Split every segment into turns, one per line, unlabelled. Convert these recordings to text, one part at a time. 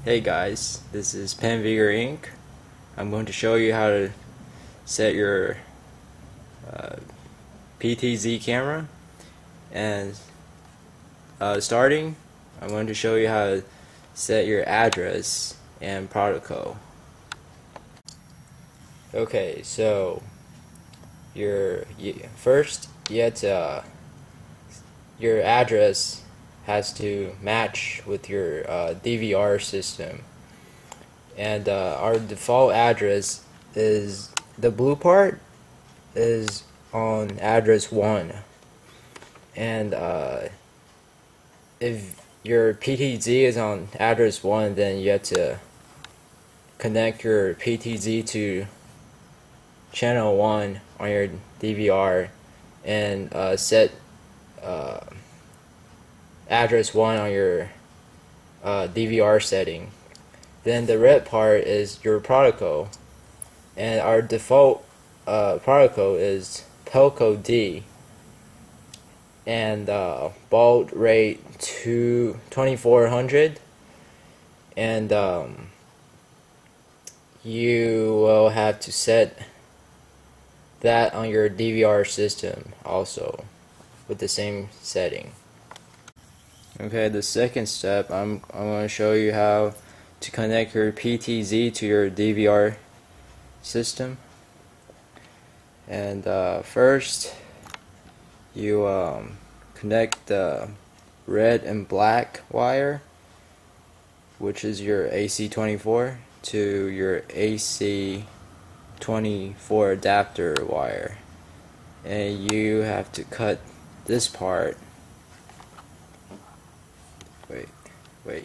Hey guys, this is Panvigor Inc. I'm going to show you how to set your PTZ camera, and starting I'm going to show you how to set your address and protocol. Okay, so first your address has to match with your DVR system, and our default address is the blue part is on address 1, and if your PTZ is on address 1, then you have to connect your PTZ to channel 1 on your DVR and set address 1 on your DVR setting. Then the red part is your protocol, and our default protocol is Pelco D, and baud rate to 2400, and you will have to set that on your DVR system also with the same setting. Okay, the second step, I'm going to show you how to connect your PTZ to your DVR system. And first, you connect the red and black wire, which is your AC24, to your AC24 adapter wire, and you have to cut this part.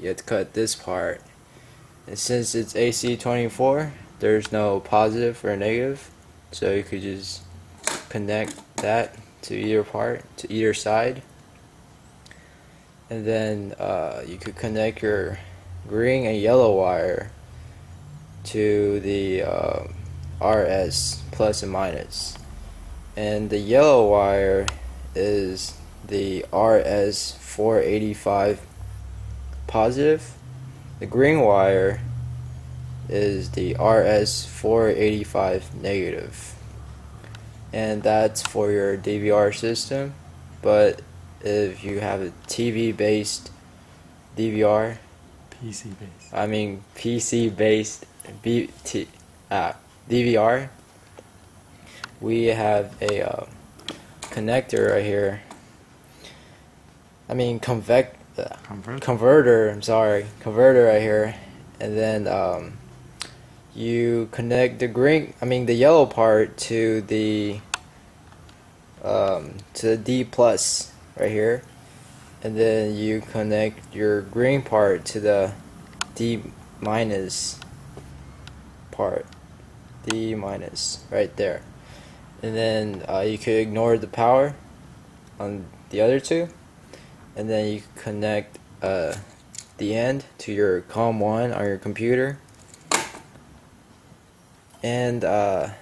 You have to cut this part, and since it's AC24, there's no positive or negative, so you could just connect that to either side, and then you could connect your green and yellow wire to the RS plus and minus, and the yellow wire is the RS 485 positive. The green wire is the RS 485 negative, and that's for your DVR system. But if you have a TV based DVR, PC based DVR, we have a connector right here. Converter right here, and then you connect the yellow part to the D plus right here, and then you connect your green part to the D minus part, D minus right there, and then you could ignore the power on the other two, and then you connect the end to your COM1 on your computer, and that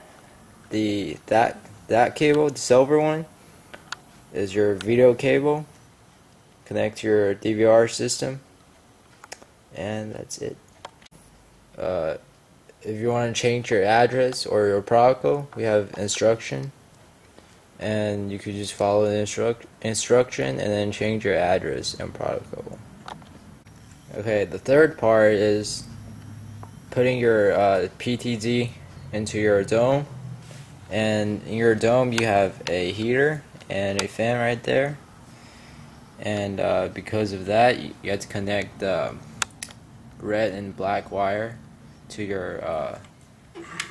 cable, the silver one, is your video cable. Connect to your DVR system, and that's it. If you want to change your address or your protocol, we have instruction, and you could just follow the instruction and then change your address and protocol. Okay, the third part is putting your PTZ into your dome, and in your dome you have a heater and a fan right there, and because of that you have to connect the red and black wire to your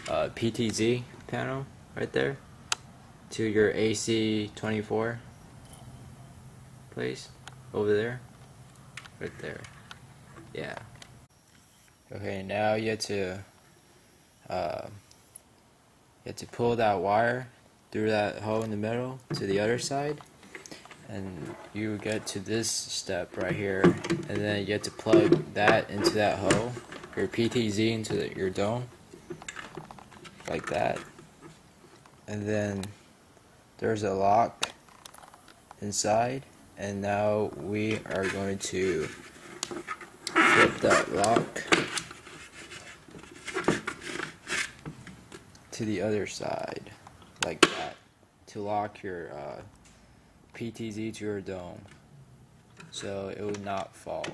PTZ panel right there, to your AC24 place over there, right there. Yeah. Okay, now you have to pull that wire through that hole in the middle to the other side, and you get to this step right here, and then you have to plug that into that hole, your PTZ into your dome, like that, and then there's a lock inside, and now we are going to flip that lock to the other side, like that, to lock your PTZ to your dome, so it would not fall.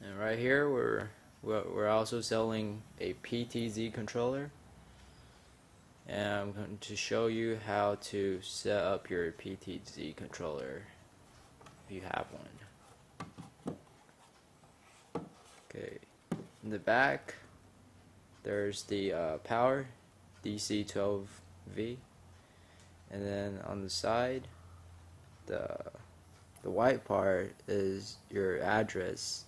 And right here, we're also selling a PTZ controller, and I'm going to show you how to set up your PTZ controller if you have one. Okay, in the back there's the power DC 12V, and then on the side the white part is your address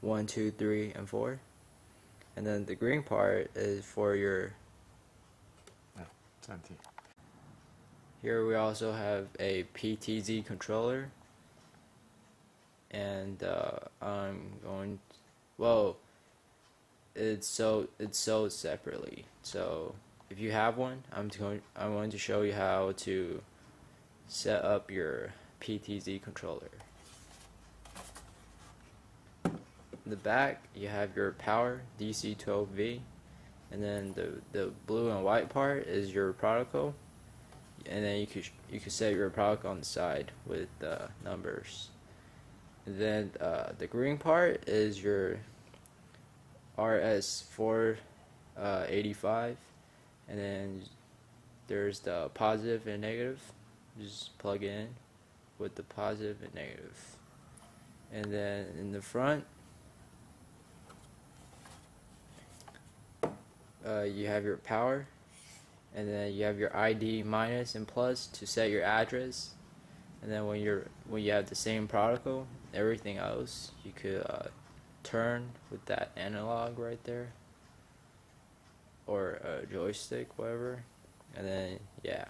1, 2, 3, and 4, and then the green part is for your Here we also have a PTZ controller, and it's sold separately. So if you have one, I'm going to show you how to set up your PTZ controller. In the back, you have your power DC 12V, and then the blue and white part is your protocol, and then you could set your protocol on the side with numbers. And then the green part is your RS485, and then there's the positive and negative. Just plug in with the positive and negative. And then in the front, you have your power, and then you have your ID minus and plus to set your address. And then when you have the same protocol, everything else you could turn with that analog right there, or a joystick, whatever. And then yeah.